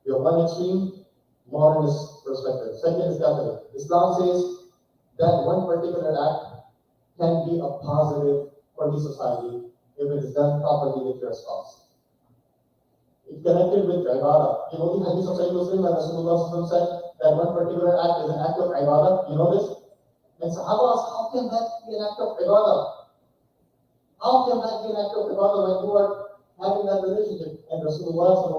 You have one extreme, modernist perspective. Second is Catholic. Islam says that one particular act can be a positive for the society if it is done properly with your spouse. It's connected with ibadah. You know the hadith of Sahih Muslim where Rasulullah said that one particular act is an act of ibadah. You know this? And Sahaba asked, how can that be an act of ibadah? How can that be an act of ibadah when you are having that relationship? And Rasulullah said,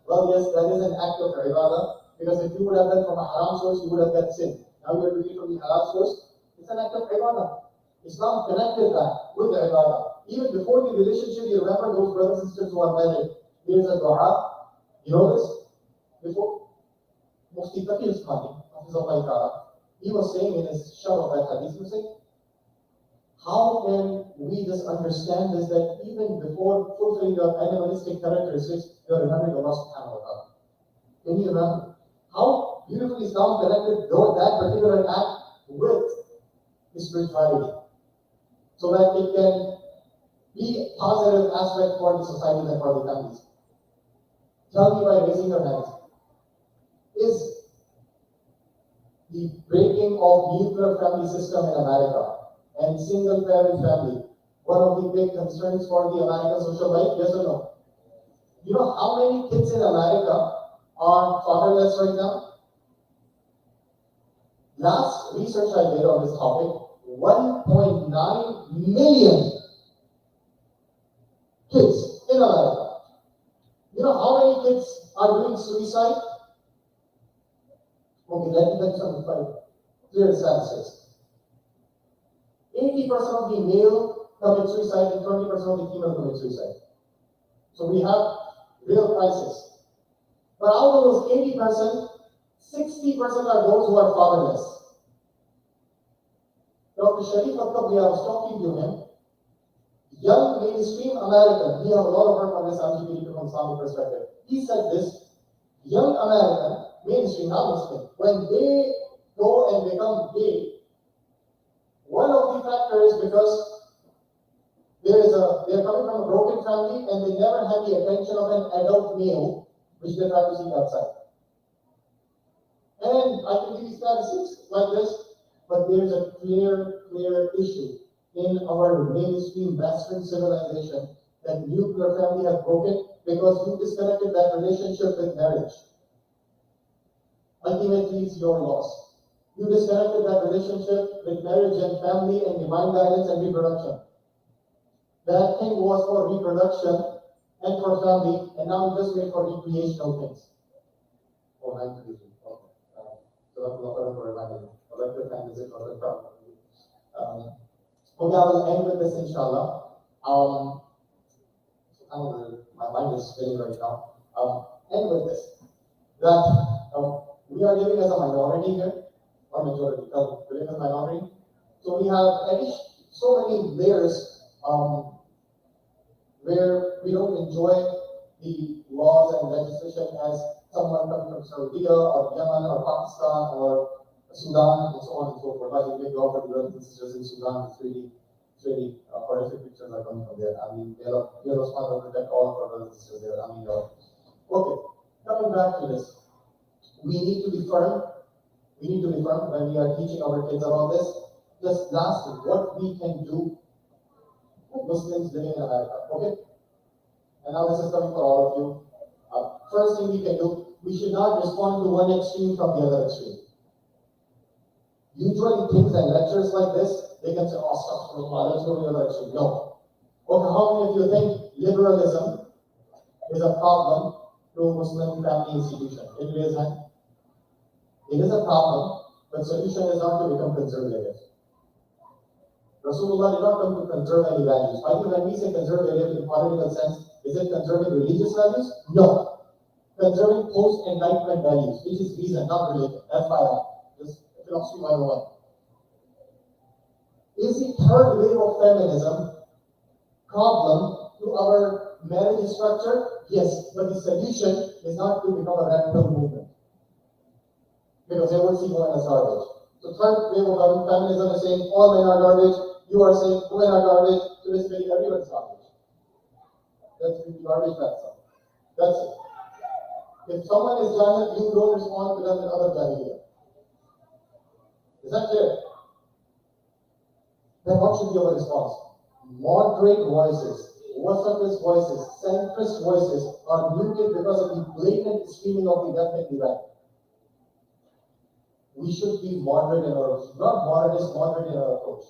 well, yes, that is an act of ibadah because if you would have done from a haram source, you would have got sin. Now you are doing it from the halal source. It's an act of ibadah. Islam connected that with the ibadah. Even before the relationship, you remember those brothers and sisters who are married. There's a dua. You know this? Before Mufti Taqi Usmani, he was saying in his share of that hadith, he was saying, how can we just understand this that even before fulfilling your animalistic characteristics, you are remembering Allah subhanahu wa ta'ala? Can you remember? How beautifully Islam connected that particular act with the spirituality so that it can be a positive aspect for the society and for the families. Tell me by raising your hands, is the breaking of nuclear family system in America and single parent family one of the big concerns for the American social life? Yes or no? You know how many kids in America are fatherless right now? Last research I did on this topic, 1.9 million kids in America. You know how many kids are doing suicide? Okay, let me tell you some clear statistics. 80% of the male commit suicide and 20% of the female commit suicide. So we have real crisis. But out of those 80%, 60% are those who are fatherless. Dr. Sharif Al-Qabri, I was talking to him. young mainstream American, we have a lot of work on this LGBT from Islamic perspective. He said this, young American, mainstream, not Muslim, when they go and become gay, one of the factors is because they're coming from a broken family and they never had the attention of an adult male, which they try to seek outside. And I can give you statistics like this, but there's a clear issue in our mainstream Western civilization that nuclear family has broken because you disconnected that relationship with marriage. Ultimately, it's your loss. You disconnected that relationship with marriage and family and divine guidance and reproduction. That thing was for reproduction and for family, and now you just wait for recreational things. Oh, I'm to okay. So that's not for reminding. I'd like to thank this for the problem. Okay, I will end with this, inshallah. My mind is spinning right now. End with this. That we are living as a minority here, or majority, living as a minority. So we have so many layers where we don't enjoy the laws and legislation as someone coming from Saudi or Yemen or Pakistan or Sudan and so on and so forth. I think we go for the brothers and sisters in Sudan. It's really horrific pictures are coming from there. I mean, we are responsible to protect all of our brothers and sisters there. I mean, okay, coming back to this, we need to be firm. We need to be firm when we are teaching our kids about this. Just lastly, what we can do with Muslims living in America, okay? And now this is coming for all of you. First thing we can do, we should not respond to one extreme from the other extreme. Usually things and lectures like this, they can say, oh, stop, let's go to the other extreme. No. Okay, how many of you think liberalism is a problem to Muslim family institution? It is, it is a problem, but solution is not to become conservative. Rasulullah did not come to conserve any values. I think when we say conservative in political sense, is it conserving religious values? No. Conserving post-enlightenment values, which is reason, not religion. That's why just philosophy 101. Is the third wave of feminism problem to our marriage structure? Yes, but the solution is not to become a radical movement. Because they will see women as garbage. The third wave of feminism is saying all men are garbage, you are saying women are garbage, so basically everyone's garbage. That's the garbage platform. That's it. If someone is jahil, you don't respond to them in other jahiliyyah. Is that clear? Then what should be our response? Moderate voices, wasatist voices, centrist voices are muted because of the blatant screaming of the left and the right. We should be moderate in our approach, not moderate, moderate in our approach.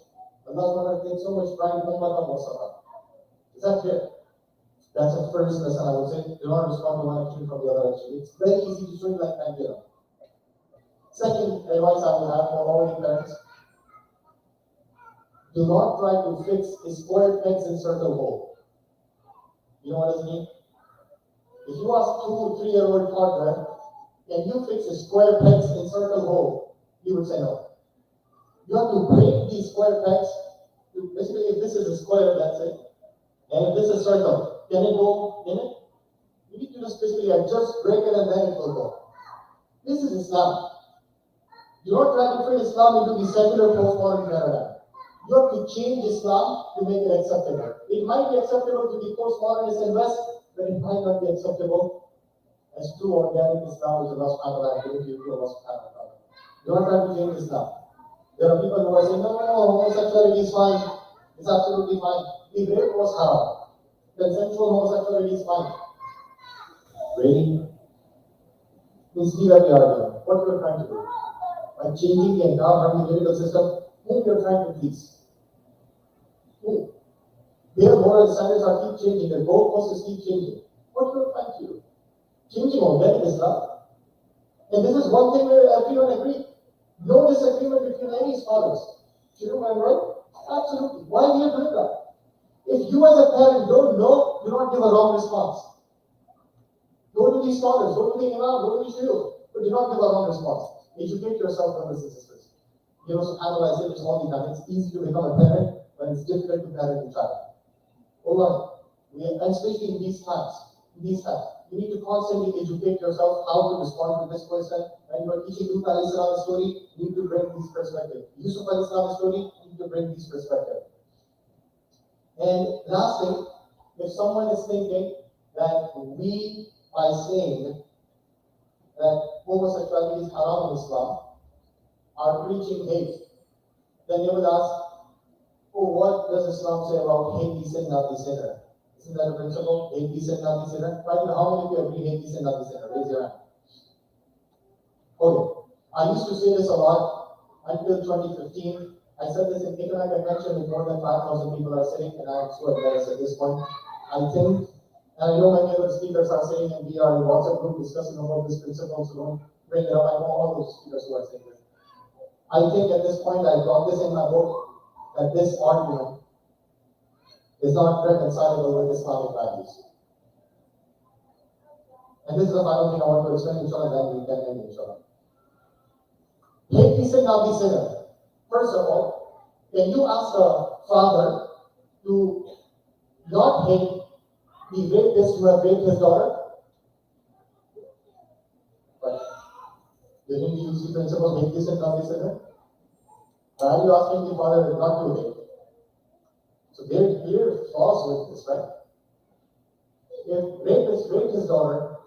Allah takes so much pride in Ummah Mustafa. Is that clear? That's the first lesson I would say. Do not respond to one extreme from the other extreme. It's very easy to swing like pendulum. Second advice I will have for all the parents: do not try to fix a square pegs in circle hole. You know what does it mean? If you ask 2 or 3-year-old toddler, can you fix a square pegs in circle hole? He would say no. You have to break these square pegs. Basically, if this is a square, that's it. And if this is a circle, can it go in it? You need to just basically adjust, break it, and then it will go. This is Islam. Do not try to fit Islam into the secular post-modern paradigm. You have to change Islam to make it acceptable. It might be acceptable to the postmodernists in West, but it might not be acceptable as true organic Islam, which Allah subhanahu wa ta'ala gave you to Allah subhanahu wa ta'ala. Do not try to change Islam. There are people who are saying, no, homosexuality is fine. It's absolutely fine. The rape was haram. Consensual homosexuality is fine. Really? Please leave every argument. What you are trying to do? By changing the entire medical system, whom you are trying to please? Who? Their moral standards are keep changing, their goalposts keep changing. What you are trying to do? Changing organic Islam. And this is one thing where everyone agrees. No disagreement between any scholars. Should I right? Absolutely. Why we are doing that? If you as a parent don't know, do not give a wrong response. Go to these scholars, go to the imam, go to the shuyukh, but do not give a wrong response. Educate yourself, brothers and sisters. You know, subhanAllah, I say this all the time. It's easy to become a parent, but it's difficult to parent a child. Allah, and especially in these times, you need to constantly educate yourself how to respond to this person. When you are teaching Lut alayhi salam story, you need to bring this perspective. Yusuf alayhi salam story, you need to bring this perspective. And lastly, if someone is thinking that we, by saying that homosexuality is haram in Islam, are preaching hate, then they will ask, oh, what does Islam say about hate the sin, not the sinner? Isn't that a principle? Hate the sin, not the sinner? By the way, how many of you agree hate the sin, not the sinner? Raise your hand. Okay. I used to say this a lot until 2015. I said this in economic convention with more than 5,000 people are sitting, and I'm so embarrassed at this point. I think, and I know many other speakers are saying, and we are in a WhatsApp group discussing about this principle, so don't bring it up. I know all those speakers who are saying this. I think at this point, I got this in my book, that this argument is not reconcilable with Islamic values. And this is the final thing I want to explain, inshallah, then we can end, inshallah. Hate the sin, not the sinner. First of all, can you ask a father to not hate the rapist who has raped his daughter? But didn't you use the principle hate the sin, not the sinner? Are you asking the father not to hate? So there's clear flaws with this, right? If rapist raped his daughter,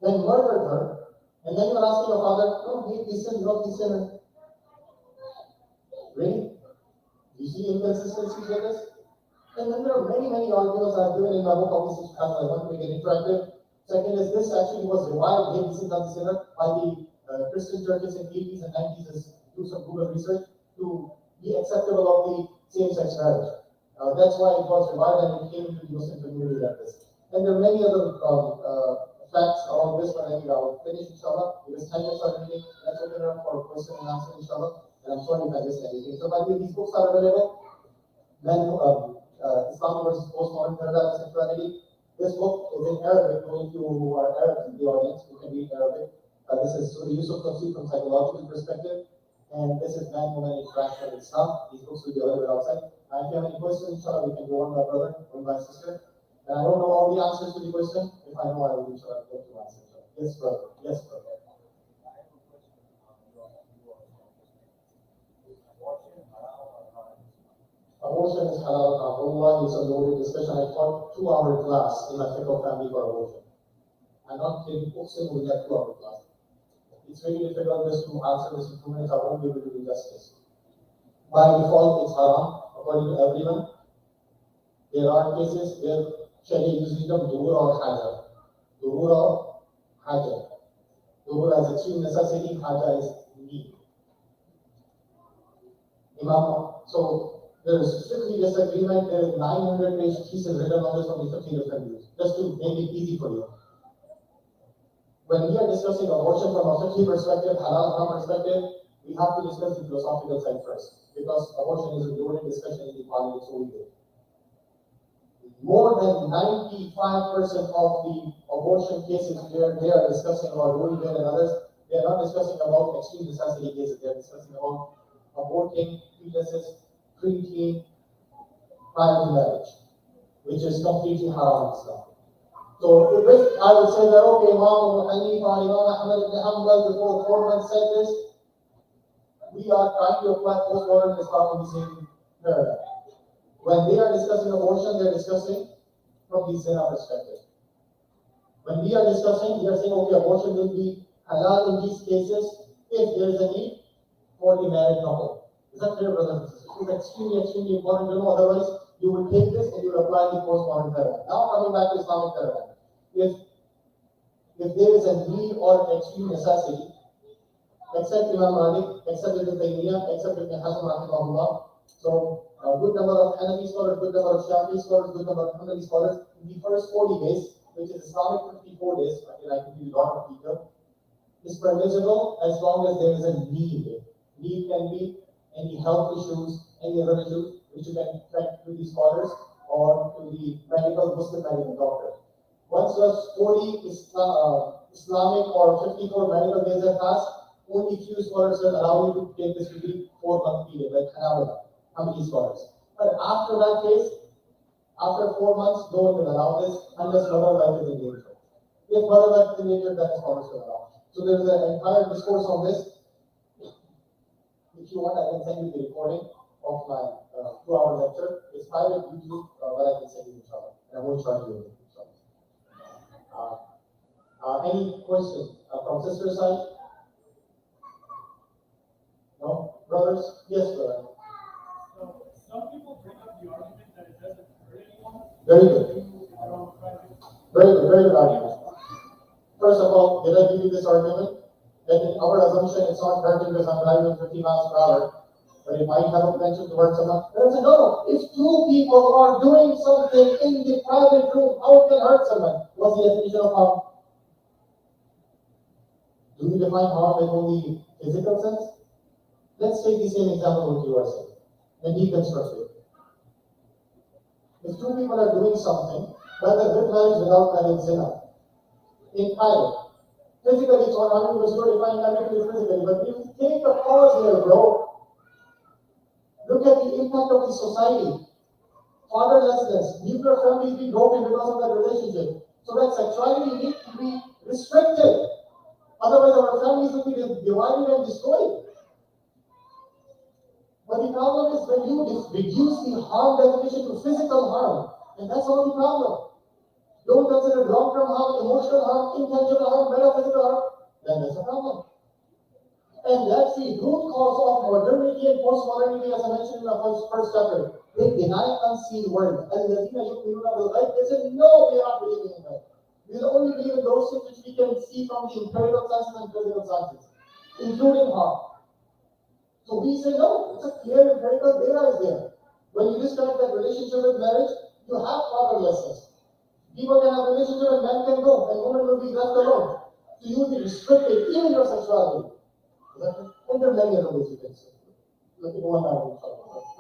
then murdered her, and then you're asking a father, no, hate the sin, not the sinner. Really? Do you see inconsistencies with this? And then there are many, many arguments I've given in my book, obviously, because I want to make it interactive. Second is this actually was revived, hate the sin, not the sinner, by the Christian churches in the 80s and 90s, as do some Google research, to be acceptable of the same-sex marriage. That's why it was revived and it came into the Muslim community like this. And there are many other facts around this, but anyway, I'll finish inshallah. Because 10 minutes are remaining. Let's open it up for question and answer inshallah. And I'm sorry if I missed anything. So by the way, these books are available. Then Islam versus Postmodern Paradigm Sexuality. This book is in Arabic. Those of you who are Arab in the audience, you can read Arabic. This is the use of Tafsir from psychological perspective. And this is Man, Woman, Interaction with Islam. These books will be available outside. If you have any questions, inshallah, we can go on, my brother, or my sister. And I don't know all the answers to the question. If I know, I will inshallah go to answer. Yes, brother. Yes, brother. Abortion is halal. Allah is a loaded discussion. I taught 2-hour class in my fiqh family for abortion. I'm not kidding. Muslim will get 2-hour class. It's very difficult just to answer this in 2 minutes. I won't be able to do justice. By default, it's haram, according to everyone. There are cases where Sharia uses them duhur or haja. Duhur or haja. Duhur as extreme necessity, haja is need. So there is strictly disagreement. There is 900-page thesis written on this from the 15 different views, just to make it easy for you. When we are discussing abortion from a 50 perspective, halal haram perspective, we have to discuss the philosophical side first, because abortion is a loaded discussion in the parliament, so we do. More than 95% of the abortion cases where they are discussing about Roe v. Wade and others, they are not discussing about extreme necessity cases. They are discussing about aborting fetuses pre-teen prior to marriage, which is completely haram in Islam. So if I would say that, okay, Imam Abu Hanifa, Imam Ahmad ibn Hanbal, before Foreman said this, we are trying to apply postmodern Islam in the same paradigm. When they are discussing abortion, they are discussing from the zina perspective. When we are discussing, we are saying, okay, abortion will be halal in these cases if there is a need for the married couple. Is that clear, brothers and sisters? It's extremely, extremely important to know. Otherwise, you will take this and you will apply the postmodern paradigm. Now, coming back to Islamic paradigm. If there is a need or extreme necessity, except Imam Malik, except Ibn Taymiyyah, except Ibn Hazm rahimahullah. So a good number of Hanafi scholars, good number of Shafi'i scholars, good number of Hanbali scholars, in the first 40 days, which is Islamic 54 days, I can give you a lot of detail, is permissible as long as there is a need. Need can be any health issues, any other issues, which you can track to the scholars or to the Muslim medical doctor. Once those 40 Islamic or 54 medical days have passed, only few scholars will allow you to take this to the 4-month period, like Hanabala, Hanbali scholars. But after that case, After 4 months, no one will allow this unless mother life is endangered. If mother life is endangered, then scholars will allow. So there's an entire discourse on this. If you want, I can send you the recording of my 2-hour lecture. It's private YouTube, but I can send you inshallah. And I won't charge you anything, inshallah. Any questions from sister side? No? Brothers? Yes, brother. So some people bring up the argument that it doesn't hurt anyone. Very good. Very good argument. First of all, did I give you this argument? That in our assumption it's not hurting because I'm driving 50 miles per hour, but it might have a potential to hurt someone. And I said, no, if two people are doing something in the private room, how it can hurt someone? What's the definition of harm? Do we define harm in only physical sense? Let's take the same example with you are saying and deconstruct it. If two people are doing something, whether with marriage, without marriage, zina, in private, physically, it's 100% defined everything is physically, but if you take a pause here, bro, look at the impact of the society. Fatherlessness, nuclear families being broken because of that relationship. So that sexuality needs to be restricted. Otherwise, our families will be divided and destroyed. But the problem is when you reduce the harm definition to physical harm, and that's not the problem. Don't consider long-term harm, emotional harm, intangible harm, metaphysical harm, then there's a problem. And that's the root cause of modernity and postmodernity, as I mentioned in the first chapter. They deny unseen world. And the thing they say, no, we are not believing in that. We will only believe in those things which we can see from the empirical senses and physical senses, including harm. So we say, no, it's a clear empirical data is there. When you disconnect that relationship with marriage, you have fatherlessness. People can have a relationship and men can go, and women will be left alone. So you will be restricted, even your sexuality. And there are many other ways you can say. Like one hour.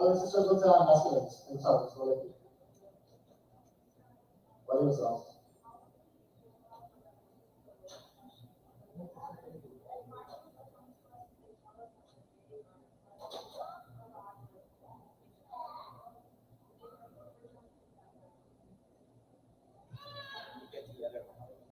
Other sisters will say I'm masculine and sorry, so like what is that?